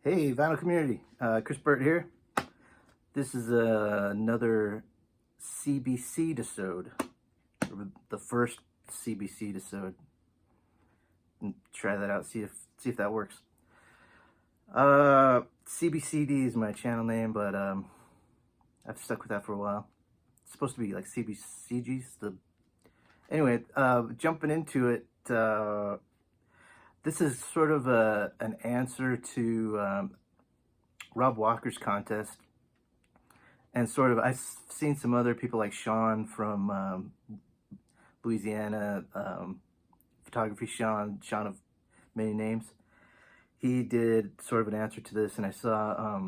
Hey, vinyl community, Chris Burt here. This is another CBC episode, the first CBC episode. Try that out, see if that works. CBCD is my channel name, but I've stuck with that for a while. It's supposed to be like CBCGs. Anyway, jumping into it. This is sort of an answer to Rob Walker's contest, and sort of I've seen some other people like Shawn from Louisiana, photography Shawn of many names. He did sort of an answer to this, and I saw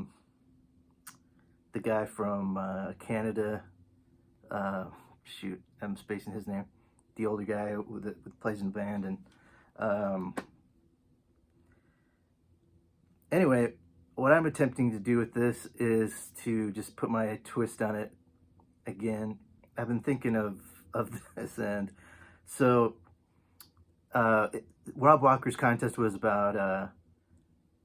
the guy from Canada. Shoot, I'm spacing his name. The older guy that plays in the band, and anyway, what I'm attempting to do with this is to just put my twist on it again. I've been thinking of this, and so Rob Walker's contest was about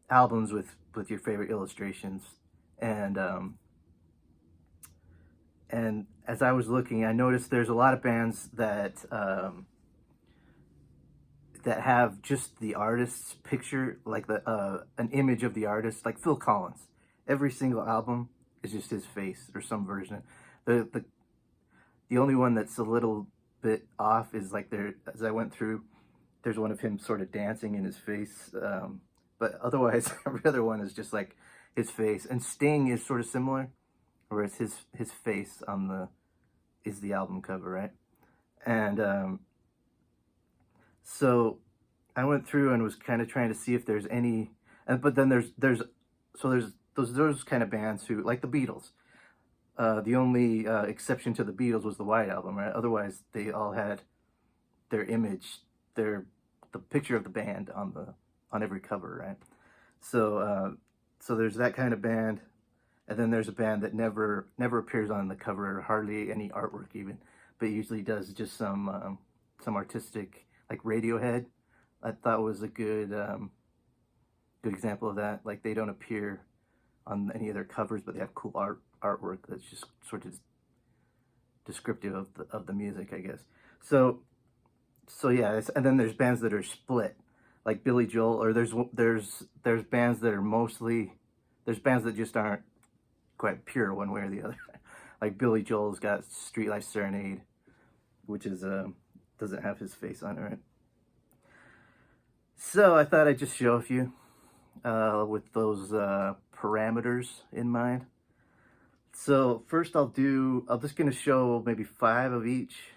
albums with your favorite illustrations, and as I was looking, I noticed there's a lot of bands that that have just the artist's picture, like an image of the artist, like Phil Collins. Every single album is just his face or some version. The only one that's a little bit off is like as I went through, there's one of him sort of dancing in his face, but otherwise every other one is just like his face. And Sting is sort of similar, whereas his face on is the album cover, right? And so I went through and was kind of trying to see if there's any, but then there's those kind of bands who, like the Beatles. The only exception to the Beatles was the White Album, right? Otherwise, they all had their image, the picture of the band on every cover, right? So so there's that kind of band, and then there's a band that never appears on the cover, or hardly any artwork even, but usually does just some artistic, like Radiohead. I thought was a good example of that. Like, they don't appear on any of their covers, but they have cool artwork that's just sort of descriptive of the music, I guess. So yeah, and then there's bands that are split, like Billy Joel, or there's bands that are mostly, there's bands that just aren't quite pure one way or the other. Like Billy Joel's got Streetlight Serenade, which is doesn't have his face on it, right? So I thought I'd just show a few with those parameters in mind. So first I'm just going to show maybe 5 of each,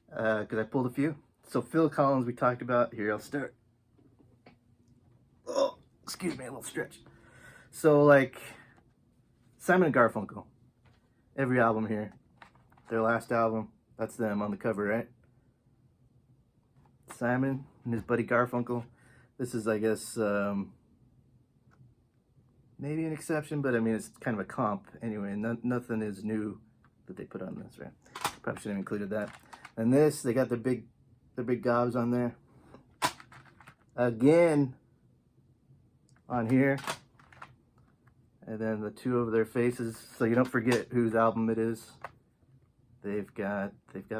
because I pulled a few. So Phil Collins we talked about. Here, I'll start. Oh, excuse me, a little stretch. So like Simon and Garfunkel, every album here, their last album, that's them on the cover, right? Simon and his buddy Garfunkel. This is, I guess, maybe an exception, but I mean, it's kind of a comp anyway. Nothing is new that they put on this, right? Probably should have included that. And this, they got their big gobs on there. Again, on here. And then the 2 of their faces, so you don't forget whose album it is. They've got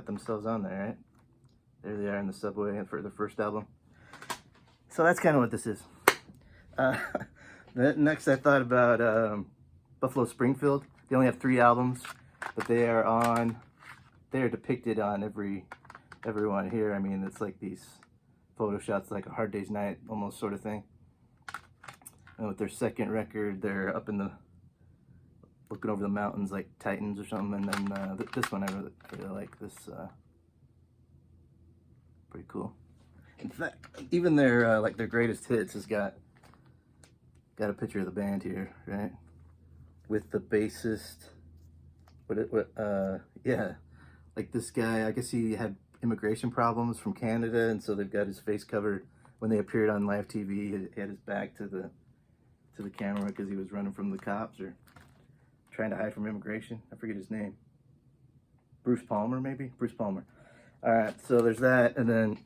themselves on there, right? There they are in the subway for the first album. So that's kind of what this is. Next, I thought about Buffalo Springfield. They only have 3 albums, but they are depicted on every one here. I mean, it's like these photo shots, like A Hard Day's Night, almost sort of thing. And with their second record, they're up in looking over the mountains like Titans or something. And then this one I really like. This pretty cool. In fact, even their like their greatest hits has got a picture of the band here, right? With the bassist. Yeah, like this guy. I guess he had immigration problems from Canada, and so they've got his face covered. When they appeared on live TV, he had his back to the camera because he was running from the cops or trying to hide from immigration. I forget his name. Bruce Palmer, maybe? Bruce Palmer. All right, so there's that, and then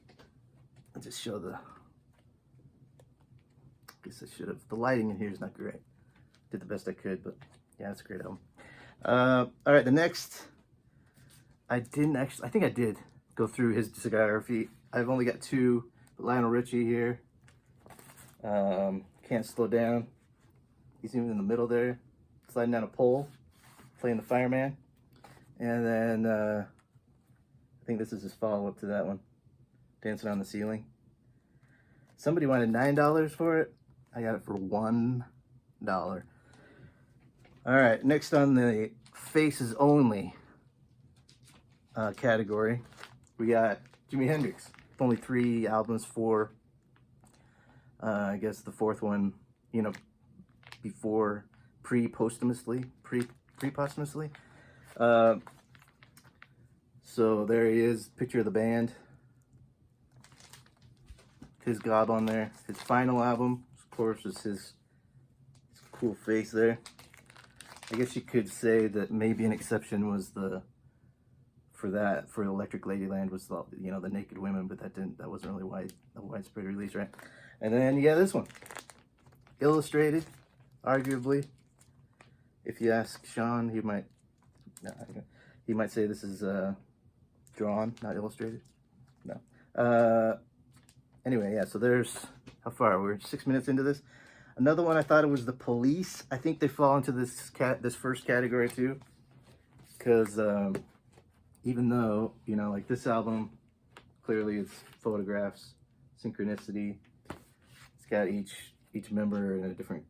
I'll just show guess I should have. The lighting in here is not great. Did the best I could, but yeah, it's a great album. All right, the next, I think I did go through his discography. I've only got two. Lionel Richie here. Can't Slow Down. He's even in the middle there, sliding down a pole, playing the fireman. And then I think this is his follow-up to that one, Dancing on the Ceiling. Somebody wanted $9 for it. I got it for $1. All right, next on the Faces Only category, we got Jimi Hendrix. Only 3 albums, 4. I guess the 4th one, you know, before pre-posthumously. So there he is, picture of the band. His gob on there. His final album, of course, is his cool face there. I guess you could say that maybe an exception was for Electric Ladyland was the, you know, the naked women, but that wasn't really a widespread release, right? And then you got this one, illustrated, arguably. If you ask Shawn, he might say this is drawn, not illustrated. No. Anyway, yeah. So there's how far we're 6 minutes into this. Another one I thought it was The Police. I think they fall into this first category too, because even though, you know, like this album, clearly it's photographs, synchronicity. It's got each member in a different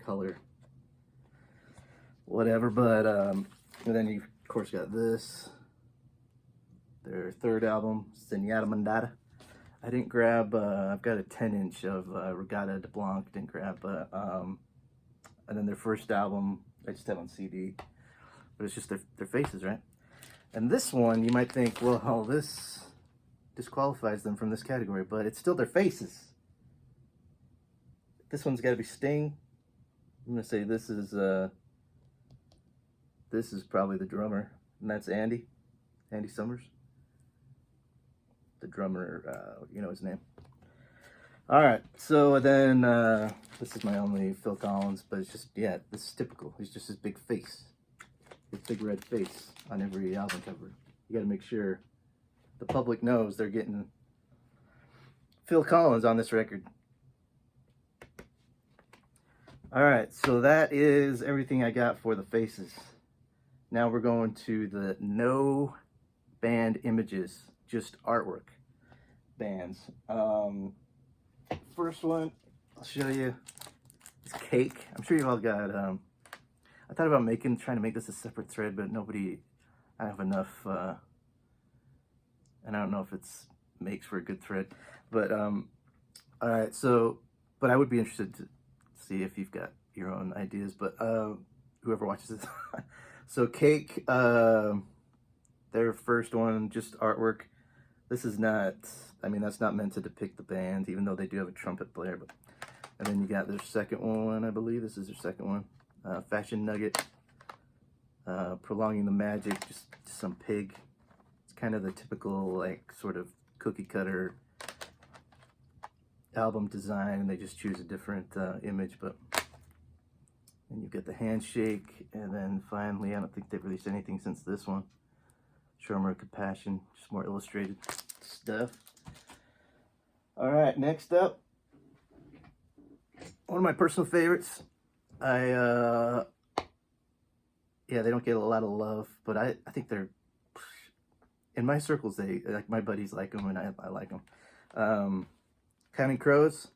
color, whatever. But and then you of course got this, their 3rd album, Senyata Mandata. I didn't grab. I've got a 10-inch of Regatta de Blanc. Didn't grab, and then their 1st album I just have on CD, but it's just their faces, right? And this one, you might think, well, this disqualifies them from this category, but it's still their faces. This one's got to be Sting. I'm gonna say this is probably the drummer, and that's Andy Summers. The drummer, you know his name. All right, so then this is my only Phil Collins, but it's just, yeah, this is typical. He's just his big face, his big red face on every album cover. You got to make sure the public knows they're getting Phil Collins on this record. All right, so that is everything I got for the faces. Now we're going to the no band images, just artwork bands. First one I'll show you is Cake. I'm sure you all got, I thought about trying to make this a separate thread, but I have enough, and I don't know if it's makes for a good thread, but, all right, so, but I would be interested to see if you've got your own ideas, but, whoever watches this. So Cake, their first one, just artwork. This is not, I mean, that's not meant to depict the band, even though they do have a trumpet player. But, and then you got their second one, I believe. This is their second one. Fashion Nugget. Prolonging the Magic, just some pig. It's kind of the typical, like, sort of cookie cutter album design, and they just choose a different image. But then you get the Handshake, and then finally, I don't think they've released anything since this one. Show Compassion, just more illustrated stuff. All right, next up, one of my personal favorites. Yeah, they don't get a lot of love, but I think they're, in my circles, they, like, my buddies like them, and I like them. Counting Crows,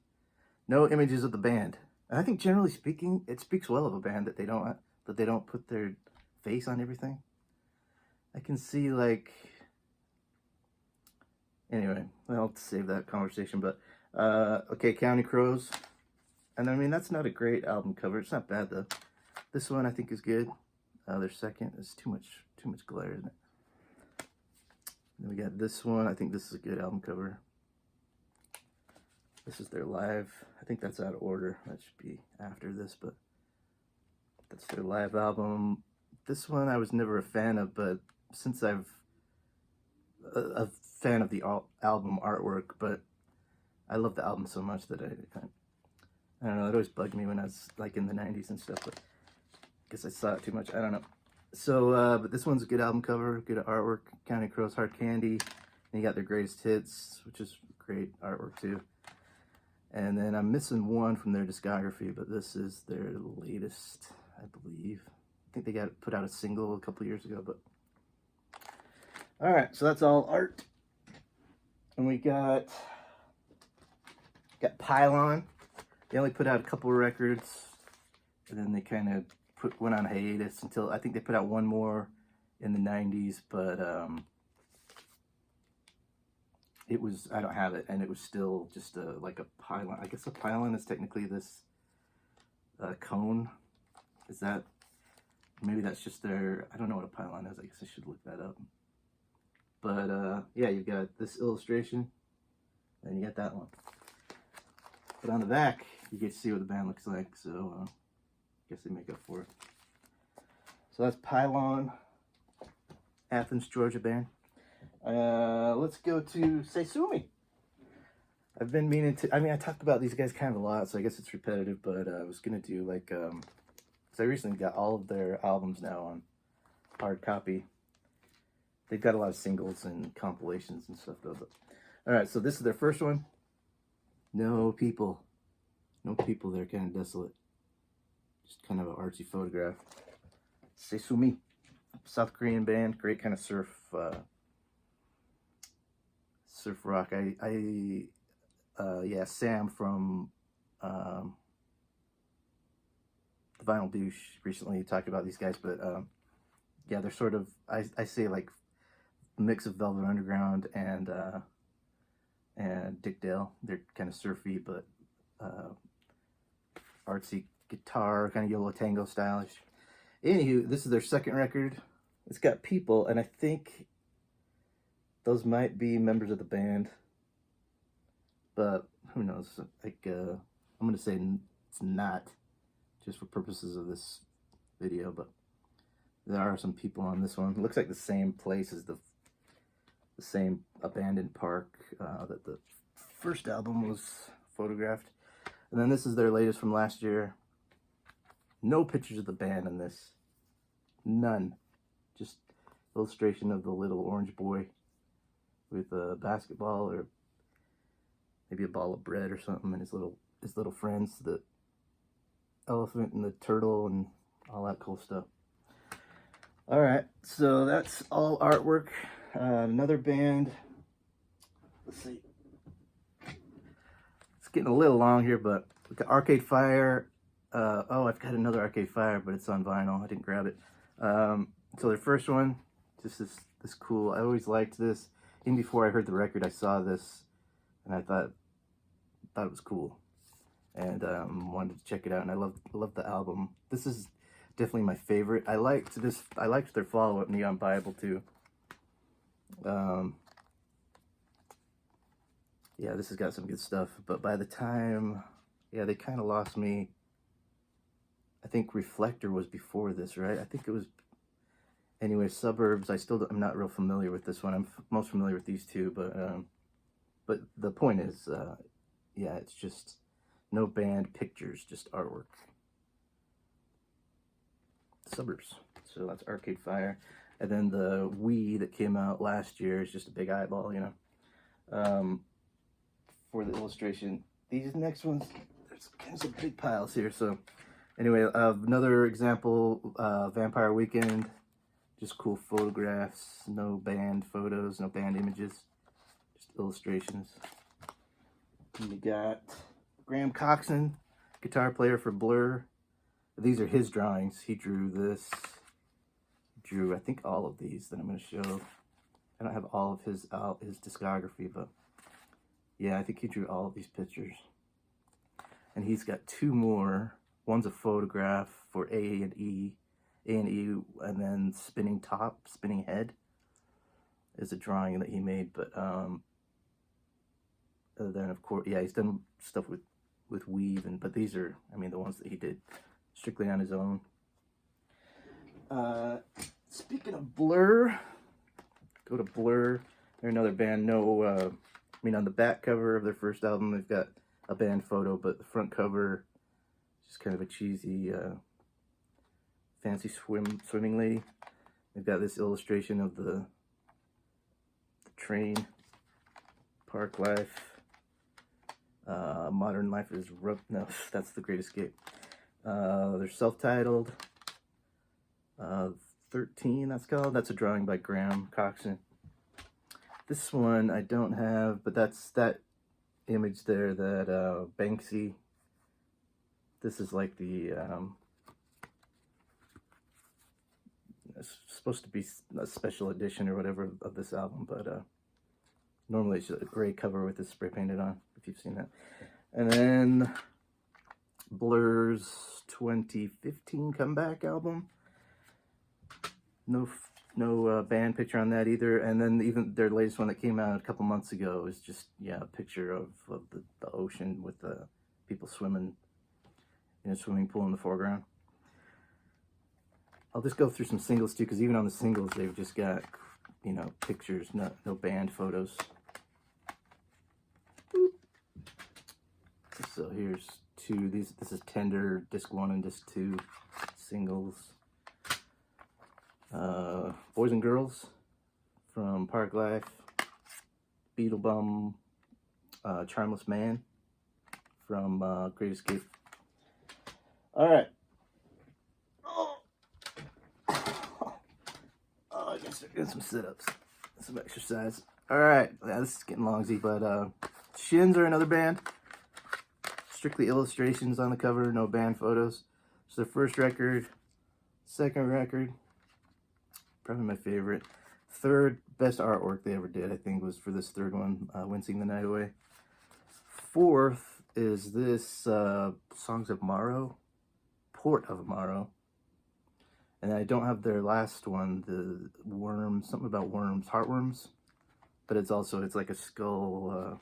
no images of the band. And I think, generally speaking, it speaks well of a band that they don't put their face on everything. I can see, like, anyway, I'll save that conversation, but, okay, Counting Crows, and I mean, that's not a great album cover. It's not bad, though. This one I think is good. Their second is too much glare, isn't it? Then we got this one. I think this is a good album cover. This is their live. I think that's out of order. That should be after this, but that's their live album. This one I was never a fan of, but since I've a fan of the album artwork, but I love the album so much that I don't know, it always bugged me when I was like in the 90s and stuff, but I guess I saw it too much. I don't know. So, but this one's a good album cover, good artwork. Counting Crows, Hard Candy. And you got their greatest hits, which is great artwork too. And then I'm missing one from their discography, but this is their latest, I believe. I think they got put out a single a couple years ago, but. All right, so that's all art. And we got Pylon. They only put out a couple of records, and then they kind of went on hiatus until, I think they put out one more in the 90s, but it was, I don't have it, and it was still just like a pylon. I guess a pylon is technically this cone. Is that, maybe that's just their, I don't know what a pylon is. I guess I should look that up. But yeah, you've got this illustration, and you got that one. But on the back, you get to see what the band looks like, so I guess they make up for it. So that's Pylon, Athens, Georgia band. Let's go to Seisumi. I've been meaning to, I mean, I talked about these guys kind of a lot, so I guess it's repetitive, but I was going to do like, because I recently got all of their albums now on hard copy. They've got a lot of singles and compilations and stuff though. But, all right, so this is their first one. No people. No people there, kind of desolate. Just kind of an artsy photograph. Seisumi, South Korean band, great kind of surf rock. Yeah, Sam from the Vinyl Douche recently talked about these guys, but yeah, they're sort of, I say like a mix of Velvet Underground and Dick Dale. They're kind of surfy, but artsy guitar, kind of Yolo Tango stylish. Anywho, this is their second record. It's got people, and I think those might be members of the band, but who knows? Like, I'm gonna say it's not, just for purposes of this video, but there are some people on this one. It looks like the same place as the same abandoned park that the first album was photographed. And then this is their latest from last year. No pictures of the band in this. None. Just illustration of the little orange boy with a basketball or maybe a ball of bread or something, and his little friends, the elephant and the turtle and all that cool stuff. All right, so that's all artwork. Another band. Let's see. It's getting a little long here, but we got Arcade Fire. Oh, I've got another Arcade Fire, but it's on vinyl. I didn't grab it. So their first one, just this cool. I always liked this. Even before I heard the record, I saw this, and I thought it was cool, and wanted to check it out. And I love the album. This is definitely my favorite. I liked their follow-up, Neon Bible, too. Yeah, this has got some good stuff, but by the time, yeah, they kind of lost me. I think Reflector was before this, right? I think it was, anyway, Suburbs. I'm not real familiar with this one. I'm most familiar with these two, but the point is, yeah, it's just no band pictures, just artwork. Suburbs. So that's Arcade Fire. And then the We that came out last year is just a big eyeball, you know. For the illustration. These next ones, there's kind of some big piles here. So anyway, another example, Vampire Weekend. Just cool photographs, no band photos, no band images, just illustrations. And you got Graham Coxon, guitar player for Blur. These are his drawings. He drew this. He drew, I think, all of these that I'm going to show. I don't have all of his discography, but yeah, I think he drew all of these pictures. And he's got two more. One's a photograph for A and E, and then Spinning Top, Spinning Head is a drawing that he made. But then, of course, yeah, he's done stuff with Weave, but these are, I mean, the ones that he did strictly on his own. Speaking of Blur, go to Blur. They're another band. I mean, on the back cover of their first album, they've got a band photo, but the front cover is just kind of a cheesy, fancy swimming lady. They've got this illustration of the train, park life, modern life is rough. No, that's The Great Escape. They're self-titled. 13, that's called. That's a drawing by Graham Coxon. This one I don't have, but that's that image there, that Banksy. This is like the it's supposed to be a special edition or whatever of this album, but normally it's just a gray cover with this spray painted on, if you've seen that. And then Blur's 2015 comeback album. No band picture on that either. And then even their latest one that came out a couple months ago is just, yeah, a picture of the ocean with the people swimming in a swimming pool in the foreground. I'll just go through some singles too, because even on the singles they've just got, you know, pictures, no band photos. So here's two. This is Tender, disc 1 and disc 2 singles. Boys and Girls from Park Life, Beetle Bum, Charmless Man from Great Escape. All right. I guess we're doing some sit-ups, some exercise. All right, yeah, this is getting longsy, but Shins are another band. Strictly illustrations on the cover, no band photos. It's their first record, second record. Probably my favorite. Third best artwork they ever did, I think, was for this third one, Wincing the Night Away. Fourth is this Songs of Morrow, Port of Morrow. And I don't have their last one, the worms, something about worms, heartworms. But it's like a skull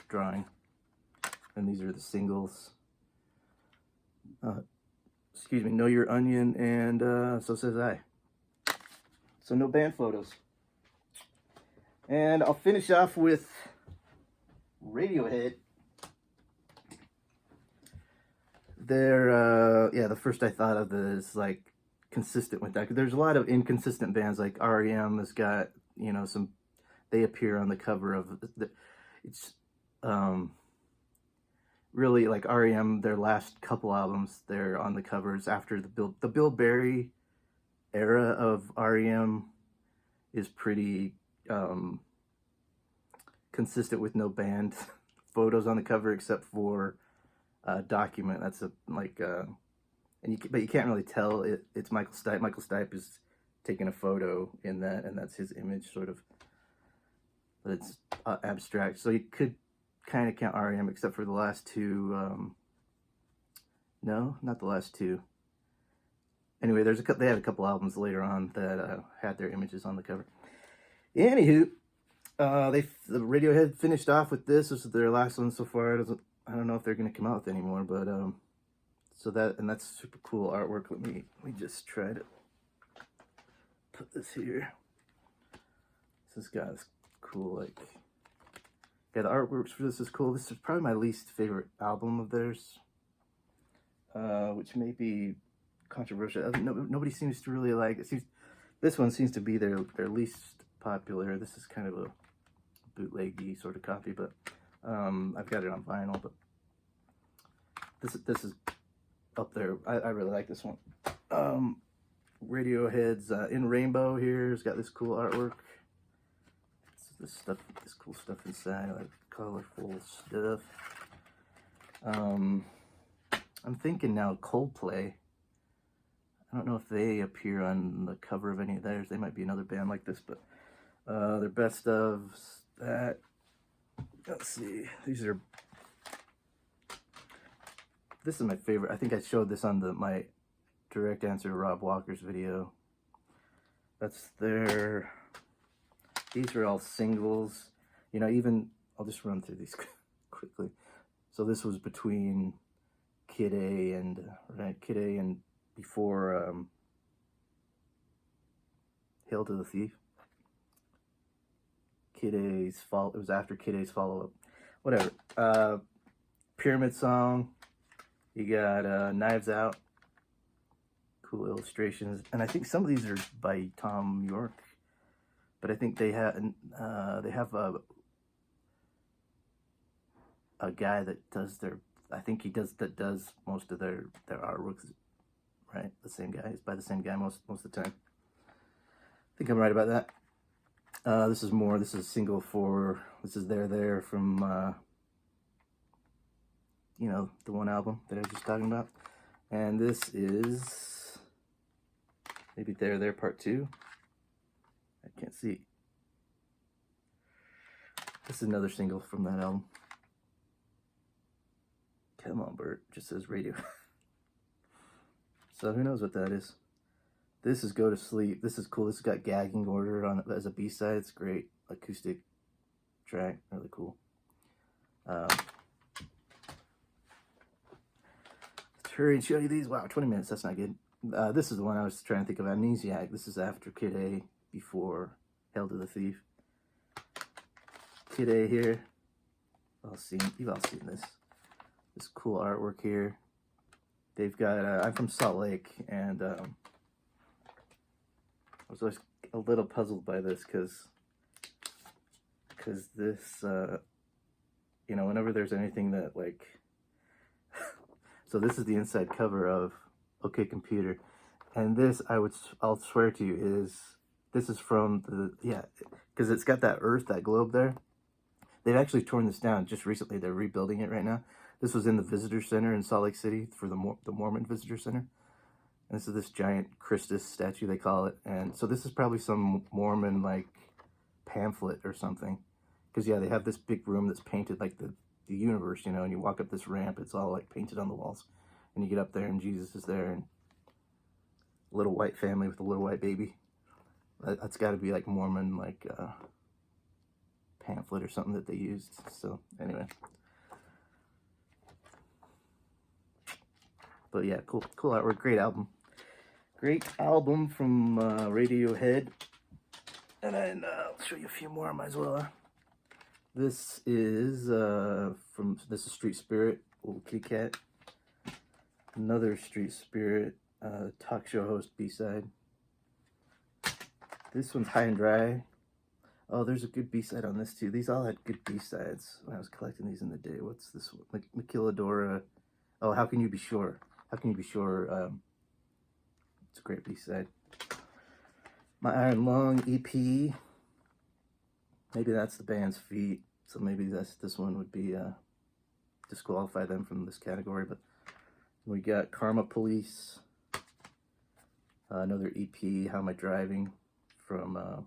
drawing. And these are the singles. Excuse me, Know Your Onion and So Says I. So no band photos. And I'll finish off with Radiohead. They're, yeah, the first I thought of is like consistent with that. There's a lot of inconsistent bands, like REM has got, you know, they appear on the cover of, it's really like REM, their last couple albums, they're on the covers after the Bill Berry era of REM is pretty consistent with no band photos on the cover except for Document. That's but you can't really tell it's Michael Stipe. Michael Stipe is taking a photo in that, and that's his image, sort of. But it's abstract, so you could kind of count REM except for the last two. No, not the last two. Anyway, they had a couple albums later on that had their images on the cover. Anywho, the Radiohead finished off with this. This is their last one so far. I don't know if they're gonna come out with any more, but so that's super cool artwork. Let me just try to put this here. This has got this cool, like, yeah, the artwork for this is cool. This is probably my least favorite album of theirs, which may be controversial. Nobody seems to really like it. This one seems to be their least popular. This is kind of a bootleggy sort of copy, but I've got it on vinyl. But this is up there. I really like this one. Radiohead's In Rainbow here has got this cool artwork. This cool stuff inside, like colorful stuff. I'm thinking now Coldplay. I don't know if they appear on the cover of any of theirs. They might be another band like this, but their best of that. Let's see. This is my favorite. I think I showed this on my direct answer to Rob Walker's video. That's their. These are all singles. You know, I'll just run through these quickly. So this was between Kid A and before Hail to the Thief. It was after Kid A's follow-up. Whatever. Pyramid Song. You got Knives Out. Cool illustrations. And I think some of these are by Tom York. But I think they have a guy that does their, I think he does most of their artworks, right? The same guy. It's by the same guy most of the time. I think I'm right about that. This is a single for, this is There from, you know, the one album that I was just talking about. And this is maybe There Part 2. I can't see. This is another single from that album. Come on, Bert. Just says radio. So who knows what that is. This is Go to Sleep. This is cool. This has got Gagging Order on it as a B-side. It's great. Acoustic track. Really cool. Let's hurry and show you these. Wow, 20 minutes. That's not good. This is the one I was trying to think of. Amnesiac. This is after Kid A, before Hail to the Thief. Kid A here. You've all seen this. This cool artwork here. They've got, I'm from Salt Lake, and I was always a little puzzled by this because this, you know, whenever there's anything that, like, so this is the inside cover of OK Computer, and this, I'll swear to you, this is from the, yeah, because it's got that earth, that globe there. They've actually torn this down just recently. They're rebuilding it right now. This was in the Visitor Center in Salt Lake City for the Mormon Visitor Center. And this is this giant Christus statue, they call it. And so this is probably some Mormon, like, pamphlet or something. Because, yeah, they have this big room that's painted like the universe, you know, and you walk up this ramp, it's all, like, painted on the walls. And you get up there, and Jesus is there, and a little white family with a little white baby. That's got to be, like, Mormon, like, pamphlet or something that they used. So, anyway. But yeah, cool artwork, great album. Great album from Radiohead. And then I'll show you a few more, I might as well. This is this is Street Spirit, Little Kitty Cat. Another Street Spirit talk show host B-side. This one's High and Dry. Oh, there's a good B-side on this too. These all had good B-sides when I was collecting these in the day. What's this one? Maquiladora. Oh, How Can You Be Sure? How Can You Be Sure? It's a great B-side. My Iron Lung EP. Maybe that's the band's feet. So maybe this one would be disqualify them from this category. But we got Karma Police. Another EP, How Am I Driving? From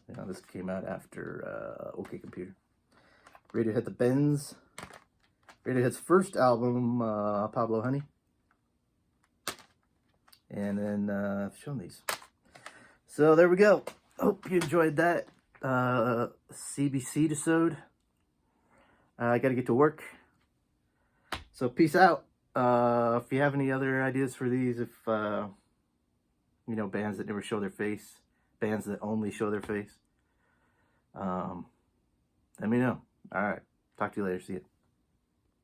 you know, this came out after OK Computer. Radiohead The Bends. Radiohead's first album, Pablo Honey. And then I've shown these. So there we go. Hope you enjoyed that CBC episode. I got to get to work. So peace out. If you have any other ideas for these, if you know, bands that never show their face, bands that only show their face, let me know. All right. Talk to you later. See you.